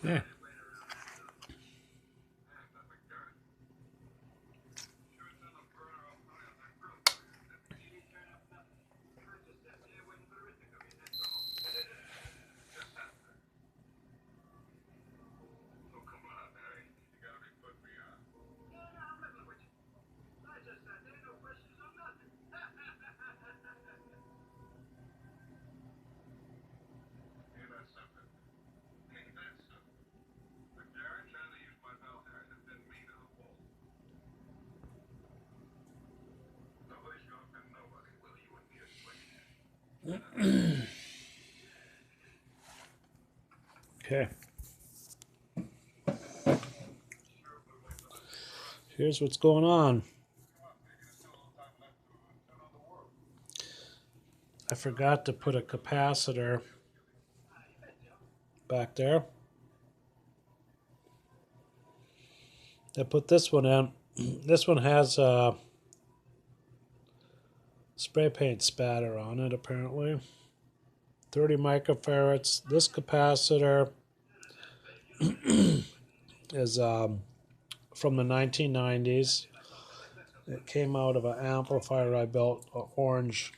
Okay. Okay. Here's what's going on. I forgot to put a capacitor back there. I put this one in. This one has spray paint spatter on it, apparently. 30 microfarads. This capacitor is from the 1990s. It came out of an amplifier I built, an orange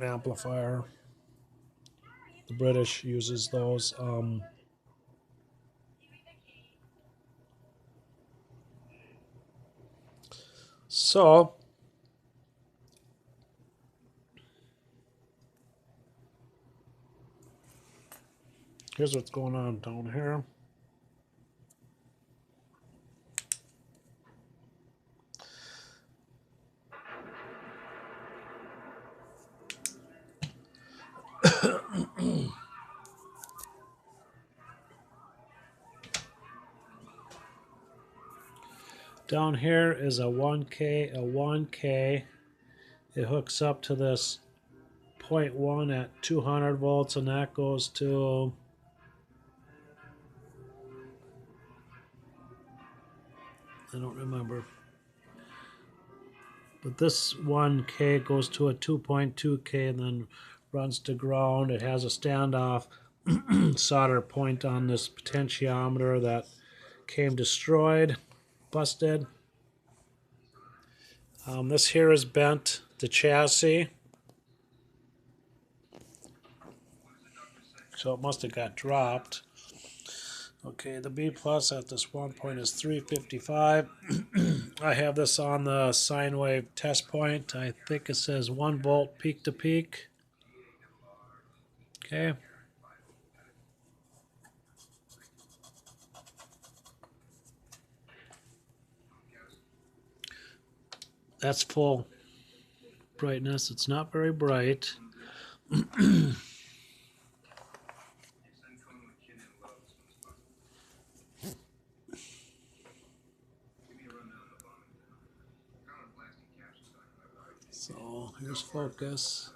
amplifier. The British uses those. So here's what's going on down here. Down here is a 1K, a 1K. It hooks up to this 0.1 at 200 volts, and that goes to I don't remember. But this 1K goes to a 2.2K and then runs to ground. It has a standoff solder point on this potentiometer that came destroyed, busted. This here is bent, the chassis. So it must have got dropped. Okay, the B plus at this one point is 355. I have this on the sine wave test point. I think it says 1 volt peak to peak. Okay. That's full brightness. It's not very bright. So here's focus.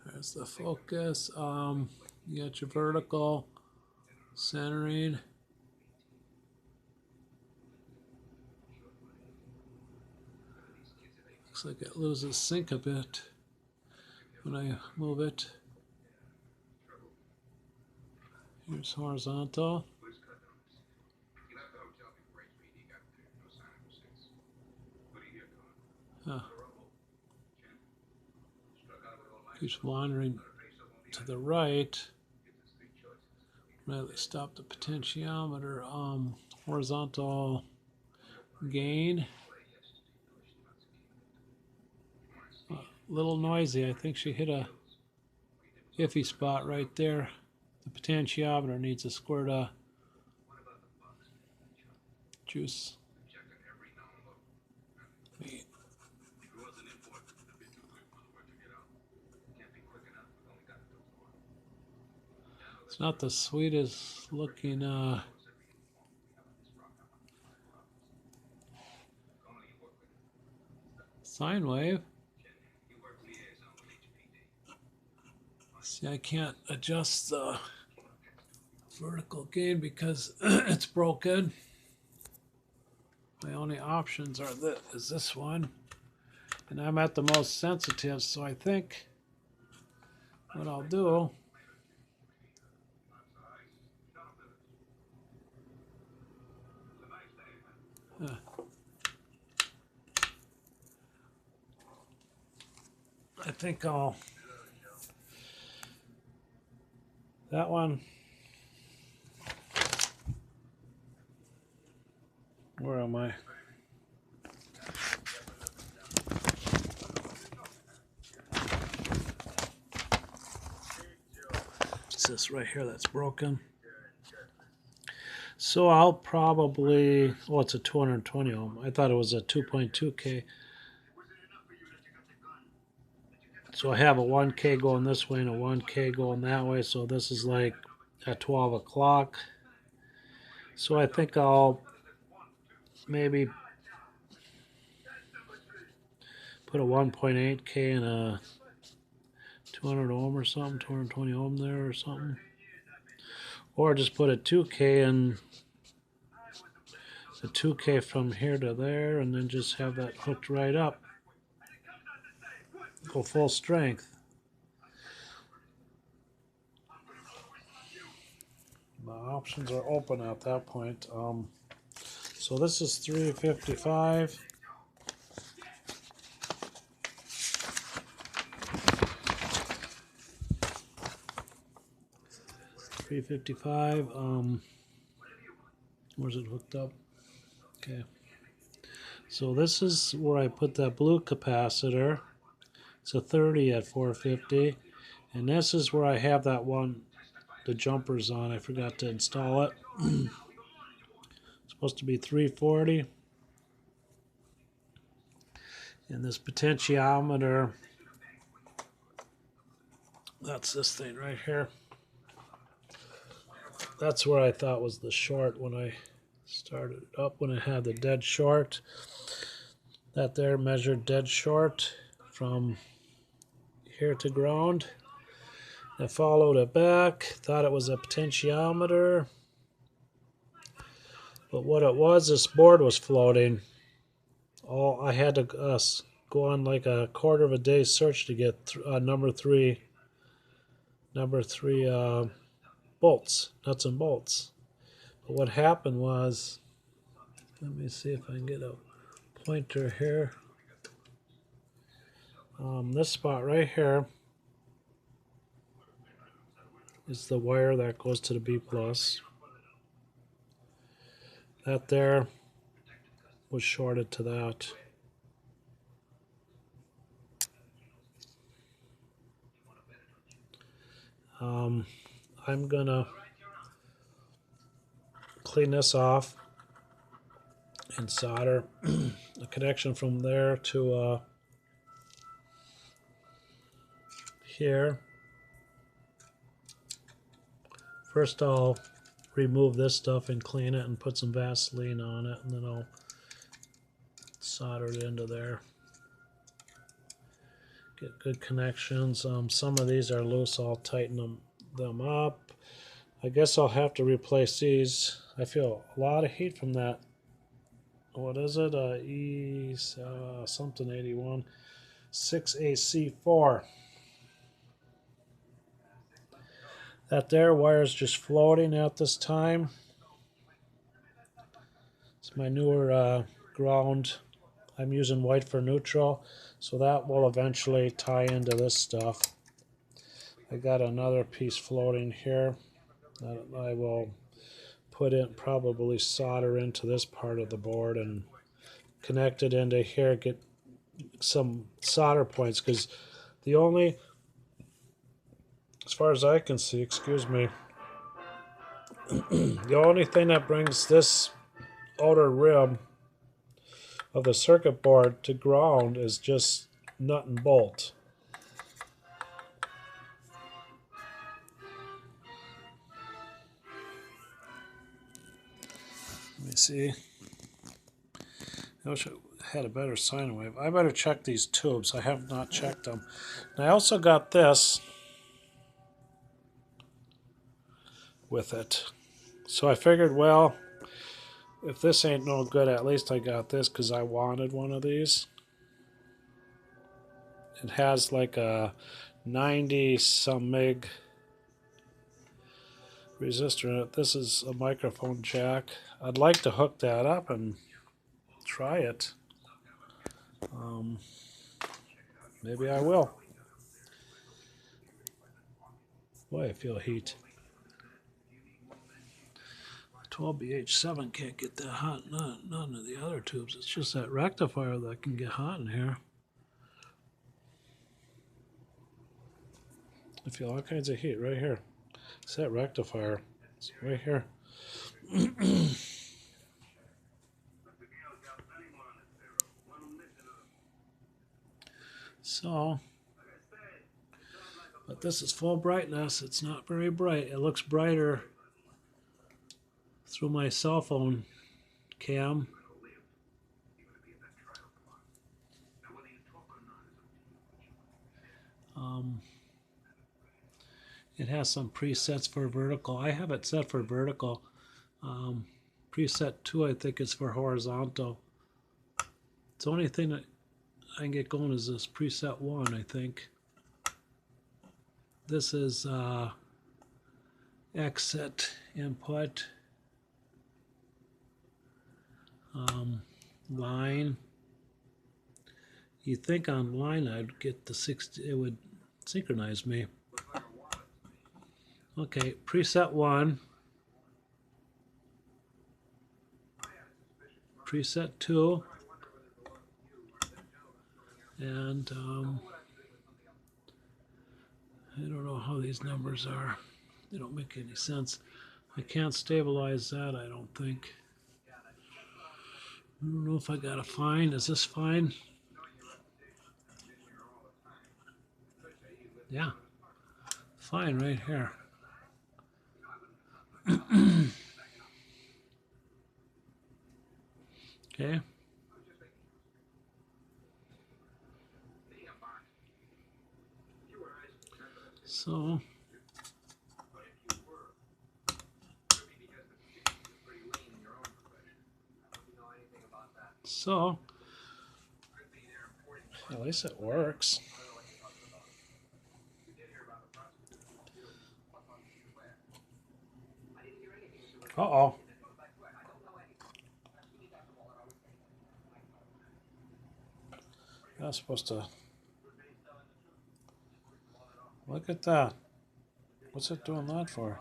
There's the focus. You got your vertical centering. Looks like it loses sync a bit when I move it. Here's horizontal. Huh. Keeps wandering to the right. Rather stop the potentiometer. Horizontal gain. A little noisy. I think she hit a iffy spot right there. The potentiometer needs a squirt of juice. It's not the sweetest looking sine wave. See, I can't adjust the vertical gain because it's broken. My only options are this one, And I'm at the most sensitive, so I think what I'll do, I think I'll, that one, where am I? It's this right here that's broken. So I'll probably, oh, it's a 220 ohm. I thought it was a 2.2K. So I have a 1K going this way and a 1K going that way. So this is like at 12 o'clock. So I think I'll maybe put a 1.8K and a 200 ohm or something, 220 ohm there or something. Or just put a 2K and a 2K from here to there and then just have that hooked right up. Go full strength. My options are open at that point. So this is 355. Where's it hooked up? Okay. So this is where I put that blue capacitor. It's a 30 at 450. And this is where I have that one, the jumpers on. I forgot to install it. It's supposed to be 340. And this potentiometer, that's this thing right here. That's where I thought was the short when I started up, when I had the dead short. That there measured dead short from here to ground. I followed it back, thought it was a potentiometer. But what it was, this board was floating. I had to go on like a quarter of a day search to get number three bolts, nuts and bolts. But what happened was, let me see if I can get a pointer here. This spot right here is the wire that goes to the B plus. That there was shorted to that. I'm gonna clean this off and solder a connection from there to here. First I'll remove this stuff and clean it and put some Vaseline on it, and then I'll solder it into there. Get good connections. Some of these are loose, I'll tighten them up. I guess I'll have to replace these. I feel a lot of heat from that. What is it? Something 81 6AC4. That there wire's just floating at this time. It's my newer ground. I'm using white for neutral, so that will eventually tie into this stuff. I got another piece floating here that I will put in, probably solder into this part of the board and connect it into here, get some solder points, because the only, as far as I can see, excuse me, the only thing that brings this outer rim of the circuit board to ground is just nut and bolt. Let me see. I wish I had a better sine wave. I better check these tubes. I have not checked them. And I also got this with it. So I figured, well, if this ain't no good, at least I got this because I wanted one of these. It has like a 90 some meg resistor in it. This is a microphone jack. I'd like to hook that up and try it. Maybe I will. Boy, I feel heat. 12BH7 can't get that hot. None of the other tubes. It's just that rectifier that can get hot in here. I feel all kinds of heat right here. It's that rectifier. It's right here. So, but this is full brightness. It's not very bright. It looks brighter through my cell phone cam. It has some presets for vertical. I have it set for vertical. Preset 2, I think, is for horizontal. The only thing that I can get going is this preset 1, I think. This is exit input. Line. You'd think on line I'd get the 60, it would synchronize me. Okay, preset 1. Preset 2. And I don't know how these numbers are. They don't make any sense. I can't stabilize that, I don't think. I don't know if I got a fine. Is this fine? Yeah. Fine right here. Okay. So at least it works. Uh-oh. I was supposed to look at that. What's it doing that for?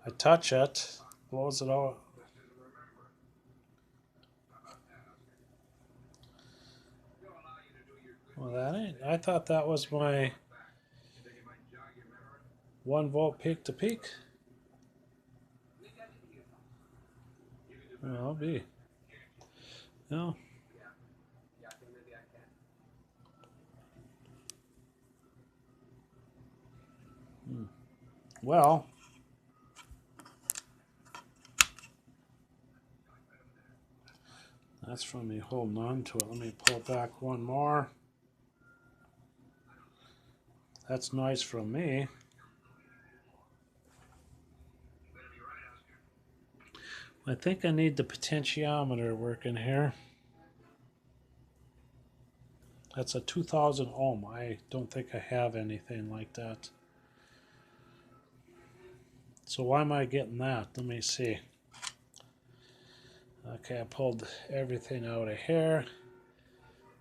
I touch it, blows it out. Well, that ain't. I thought that was my 1 volt peak to peak. Well, I'll be. No. Well, that's from me holding on to it. Let me pull it back one more. That's nice from me. I think I need the potentiometer working here. That's a 2000 ohm. I don't think I have anything like that. So why am I getting that? Let me see. Okay, I pulled everything out of here.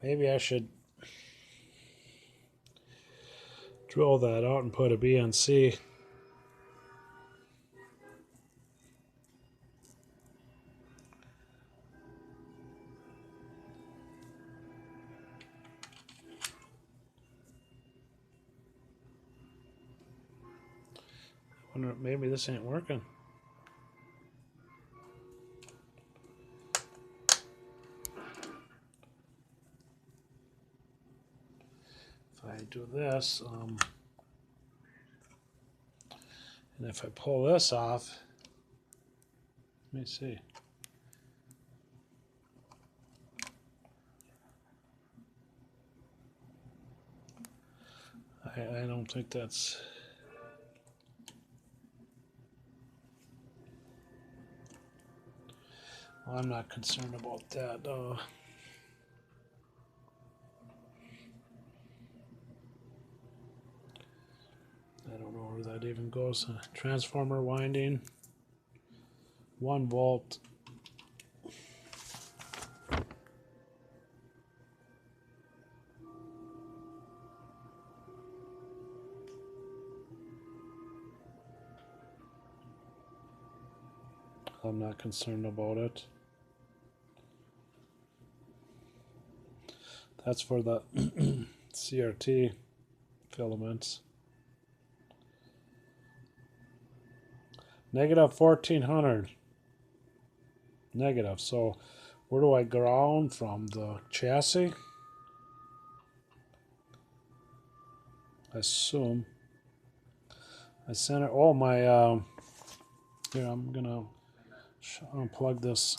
Maybe I should drill that out and put a BNC. I wonder if maybe this ain't working. If I do this, and if I pull this off, let me see. I don't think that's. Well, I'm not concerned about that. where that even goes. Transformer winding, 1 volt. I'm not concerned about it. That's for the CRT filaments. Negative 1400. Negative. So where do I ground from? The chassis? I assume. I sent it. Oh, my. Here, I'm going to unplug this.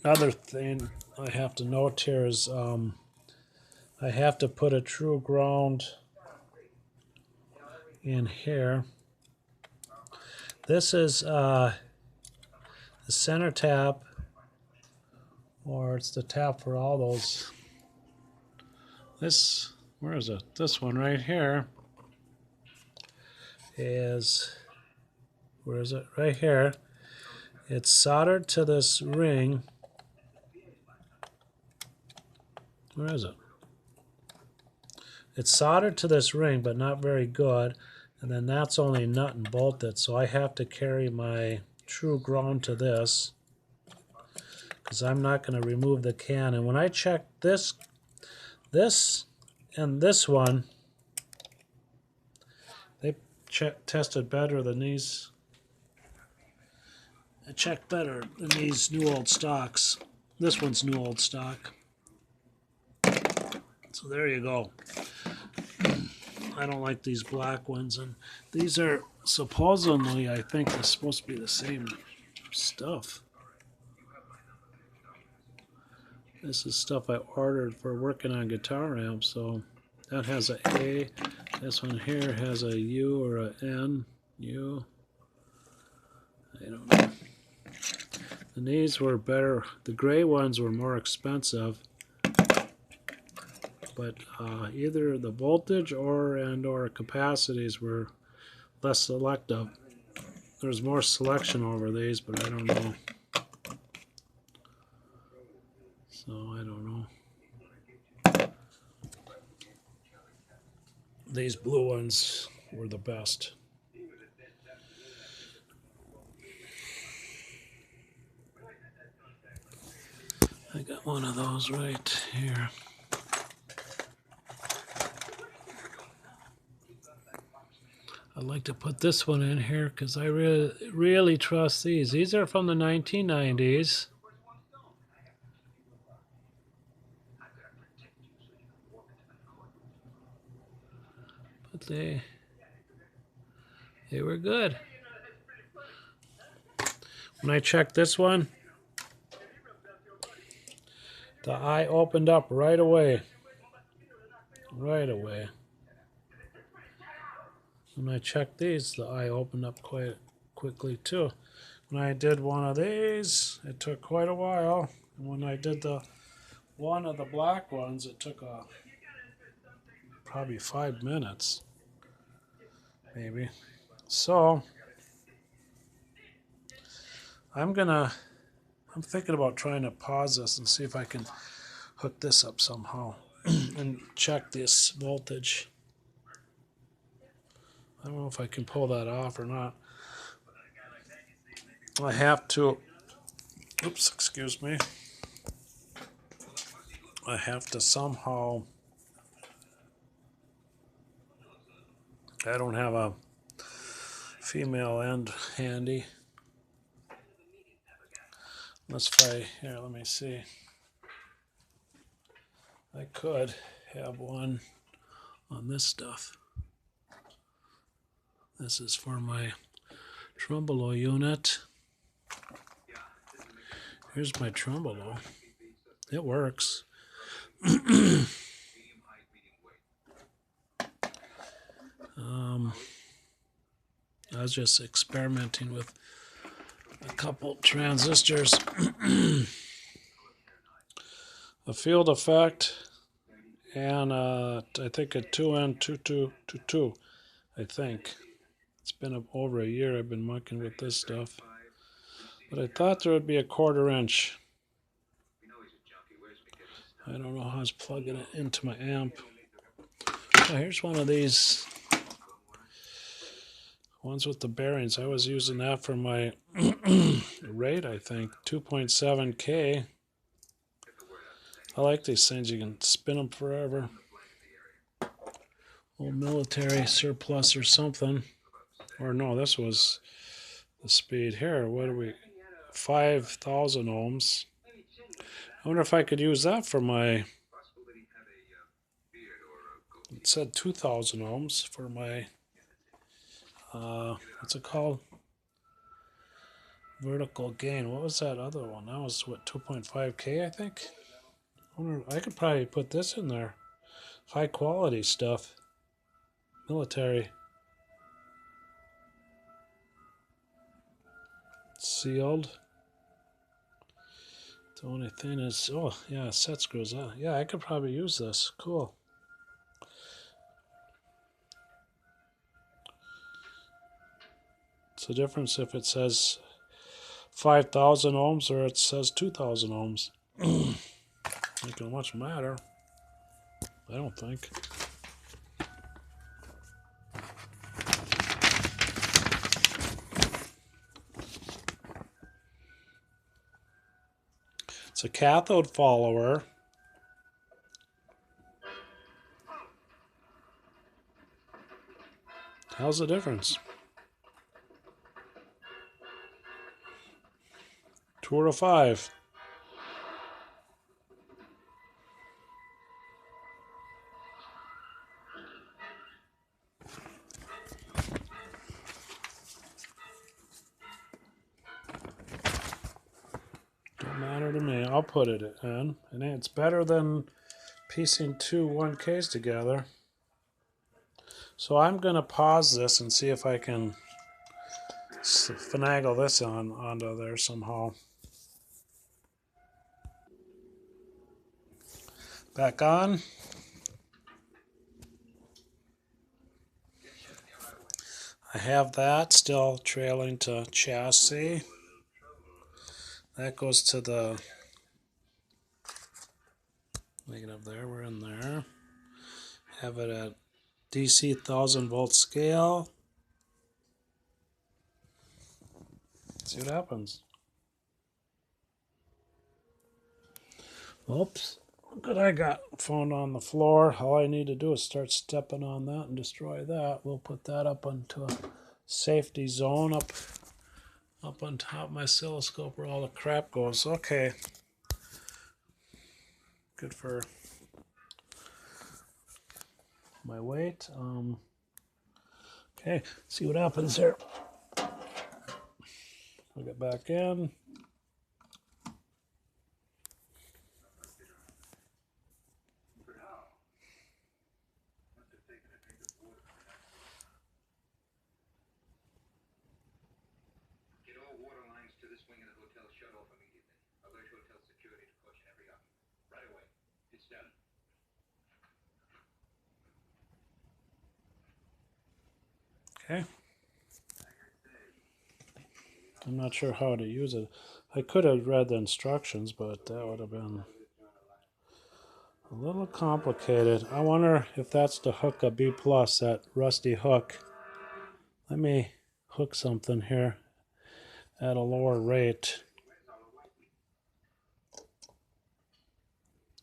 Another thing I have to note here is I have to put a true ground in here. This is the center tap, or it's the tap for all those. This, where is it? This one right here is, where is it? Right here. It's soldered to this ring. Where is it? It's soldered to this ring, but not very good. And then that's only nut and bolted, so I have to carry my true ground to this, because I'm not going to remove the can. And when I check this and this one, they tested better than these. I checked better than these new old stocks. This one's new old stock. So there you go. I don't like these black ones, and these are supposedly, I think, they're supposed to be the same stuff. This is stuff I ordered for working on guitar amps, so that has a A. This one here has a U or a N. U. I don't know. And these were better. The gray ones were more expensive, but either the voltage or capacities were less selective. There's more selection over these, but I don't know. So I don't know. These blue ones were the best. I got one of those right here. I'd like to put this one in here because I really trust these. These are from the 1990s. But they were good. When I checked this one, the eye opened up right away. Right away. When I checked these, the eye opened up quite quickly too. When I did one of these, it took quite a while. And when I did one of the black ones, it took probably 5 minutes, maybe. So I'm thinking about trying to pause this and see if I can hook this up somehow and check this voltage. I don't know if I can pull that off or not. I have to, oops, excuse me. I have to somehow, I don't have a female end handy. Unless here, let me see. I could have one on this stuff. This is for my tremolo unit. Here's my tremolo. It works. I was just experimenting with a couple transistors. A field effect and I think a 2N2222. I think. It's been over a year I've been mucking with this stuff. But I thought there would be a 1/4 inch. I don't know how I was plugging it into my amp. Oh, here's one of these ones with the bearings. I was using that for my rate, I think. 2.7K. I like these things. You can spin them forever. Old military surplus or something. Or no, this was the speed. Here, what are we? 5,000 ohms. I wonder if I could use that for my... It said 2,000 ohms for my... what's it called? Vertical gain. What was that other one? That was, what, 2.5K, I think? I could probably put this in there. High quality stuff. Military. Sealed. The only thing is, oh yeah, set screws. Yeah, I could probably use this. Cool. It's the difference if it says 5,000 ohms or it says 2,000 ohms. It don't much matter. I don't think. It's a cathode follower. How's the difference? 2 or 5. Don't matter to me. I'll put it in. And it's better than piecing two 1Ks together. So I'm going to pause this and see if I can finagle this onto there somehow. Back on. I have that still trailing to chassis. That goes to the negative there. We're in there. Have it at DC 1000 volt scale. See what happens. Oops. Look what I got found on the floor. All I need to do is start stepping on that and destroy that. We'll put that up into a safety zone up on top of my oscilloscope where all the crap goes. Okay. Good for my weight. Okay, see what happens here. Plug it back in. Okay. I'm not sure how to use it. I could have read the instructions, but that would have been a little complicated. I wonder if that's to hook a B+, that rusty hook. Let me hook something here at a lower rate.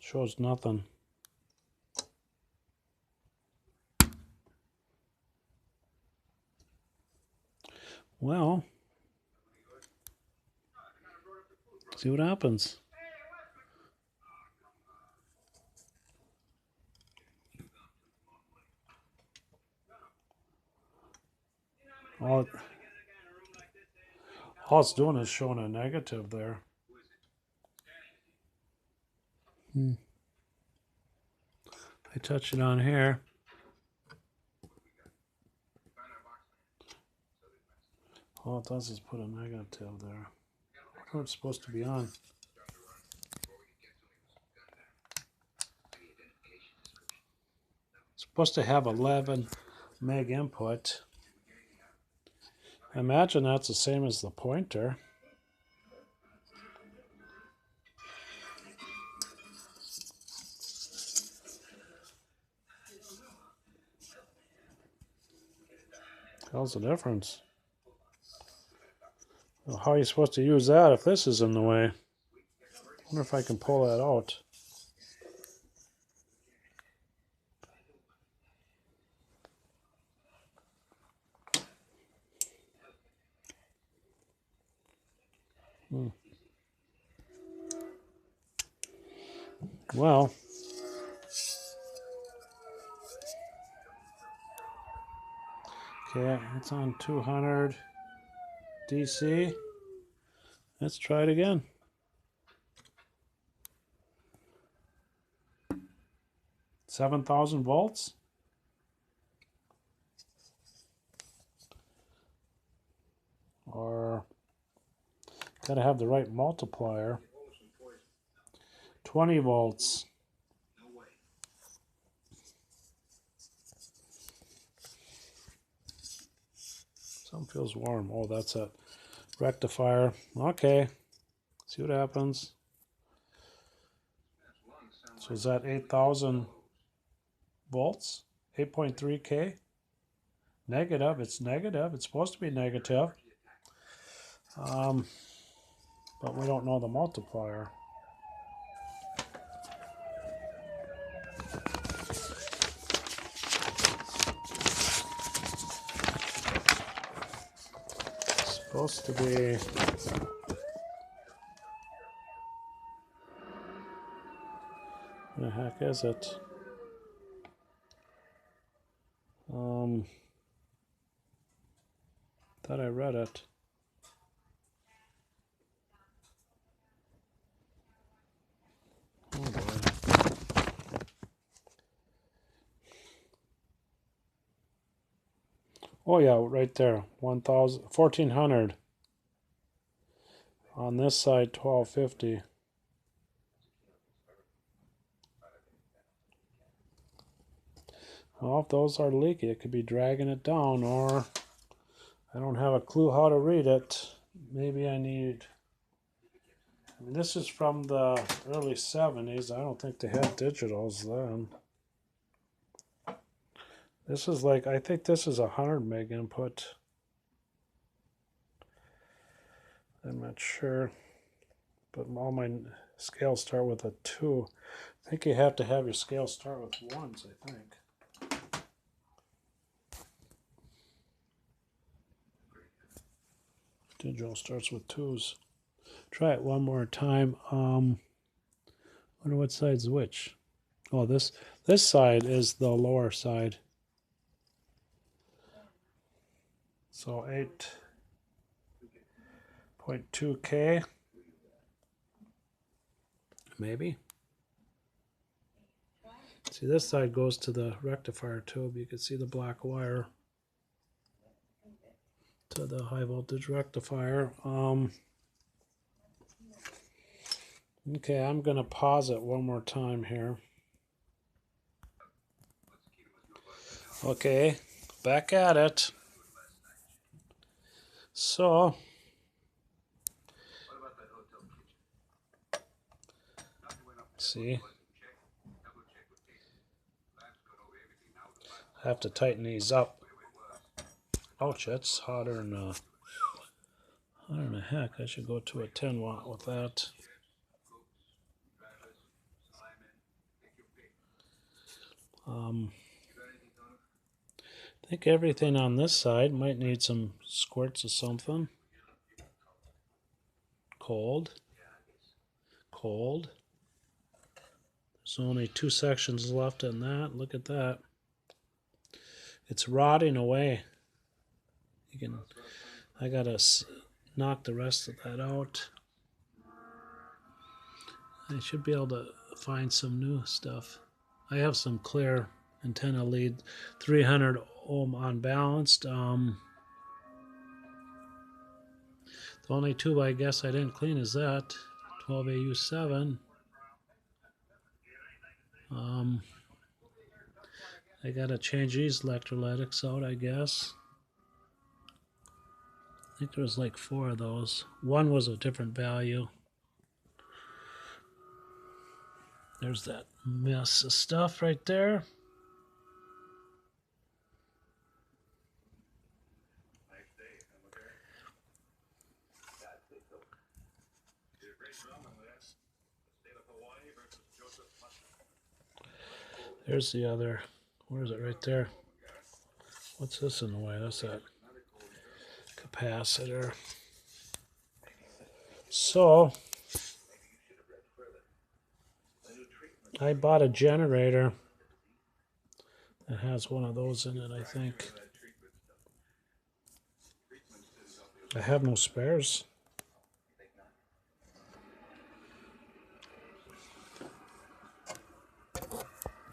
Shows nothing. Well, see what happens. All it's doing is showing a negative there. I touch it on here. All it does is put a negative there. What it's supposed to be on. It's supposed to have 11 meg input. I imagine that's the same as the pointer. How's the difference? Well, how are you supposed to use that if this is in the way? I wonder if I can pull that out. Well, okay, it's on 200 DC. Let's try it again. 7,000 volts. Or gotta have the right multiplier. 20 volts. Something feels warm. Oh, that's a rectifier. Okay. See what happens. So is that 8,000 volts? 8.3K? Negative. It's negative. It's supposed to be negative. But we don't know the multiplier. It's supposed to be... What the heck is it? Thought I read it. Oh boy. Oh yeah, right there. 1,400. On this side, 1,250. Well, if those are leaky, it could be dragging it down, or I don't have a clue how to read it. Maybe I need... I mean, this is from the early 70s. I don't think they had digitals then. This is like, I think this is 100 meg input. I'm not sure. But all my scales start with a 2. I think you have to have your scale start with 1s, I think. Digital starts with 2s. Try it one more time. Wonder what side's which. Oh, this side is the lower side. So 8.2K. Maybe. See, this side goes to the rectifier tube. You can see the black wire to the high voltage rectifier. Okay, I'm going to pause it one more time here. Okay, back at it. So, see, I have to tighten these up. Ouch, that's hotter than the heck. I should go to a 10 watt with that. I think everything on this side might need some squirts of something. Cold. Cold. There's only 2 sections left in that. Look at that. It's rotting away. I gotta knock the rest of that out. I should be able to find some new stuff. I have some clear antenna lead, 300 ohm unbalanced. The only tube I guess I didn't clean is that 12AU7. I gotta change these electrolytics out, I guess. I think there was like 4 of those. One was a different value. There's that mess of stuff right there. There's the other. Where is it? Right there. What's this in the way? That's that capacitor. So I bought a generator that has one of those in it, I think. I have no spares.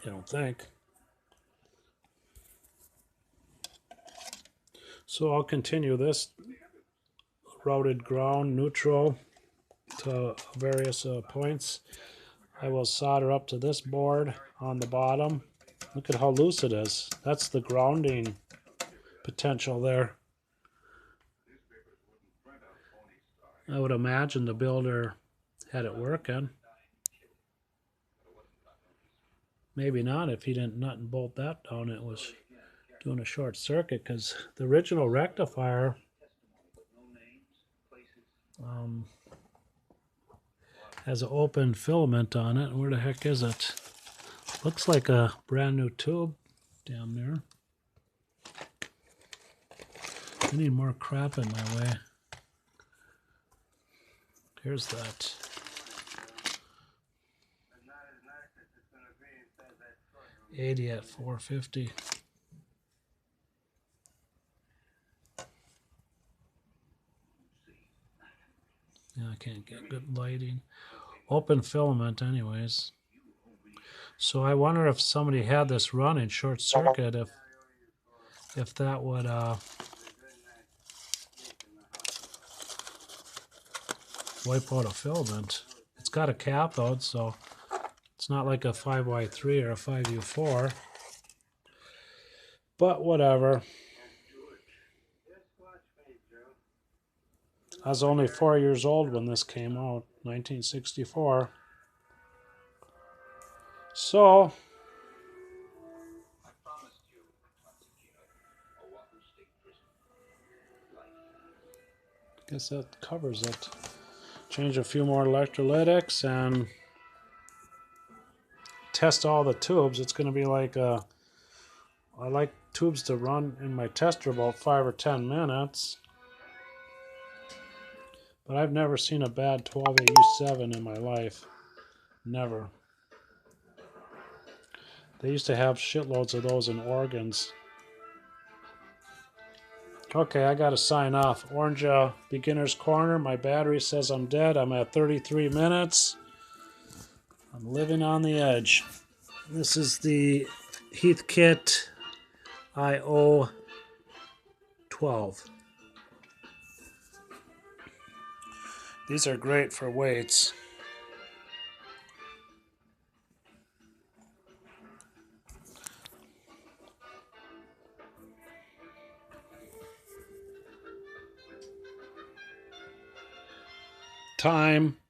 I don't think. So I'll continue this routed ground neutral to various points. I will solder up to this board on the bottom. Look at how loose it is. That's the grounding potential there. I would imagine the builder had it working. Maybe not if he didn't nut and bolt that down. It was doing a short circuit because the original rectifier has an open filament on it. Where the heck is it? Looks like a brand new tube down there. I need more crap in my way. Here's that. $80 at $450. Yeah, I can't get good lighting. Open filament anyways. So I wonder if somebody had this running short circuit, if that would wipe out a filament. It's got a cathode, so it's not like a 5Y3 or a 5U4. But whatever. I was only 4 years old when this came out, 1964. So, I guess that covers it. Change a few more electrolytics and test all the tubes. It's going to be like I like tubes to run in my tester about 5 or 10 minutes. But I've never seen a bad 12AU7 in my life. Never. They used to have shitloads of those in organs. Okay, I gotta sign off. Orange Beginner's Corner. My battery says I'm dead. I'm at 33 minutes. I'm living on the edge. This is the Heathkit IO-12. These are great for weights. Time.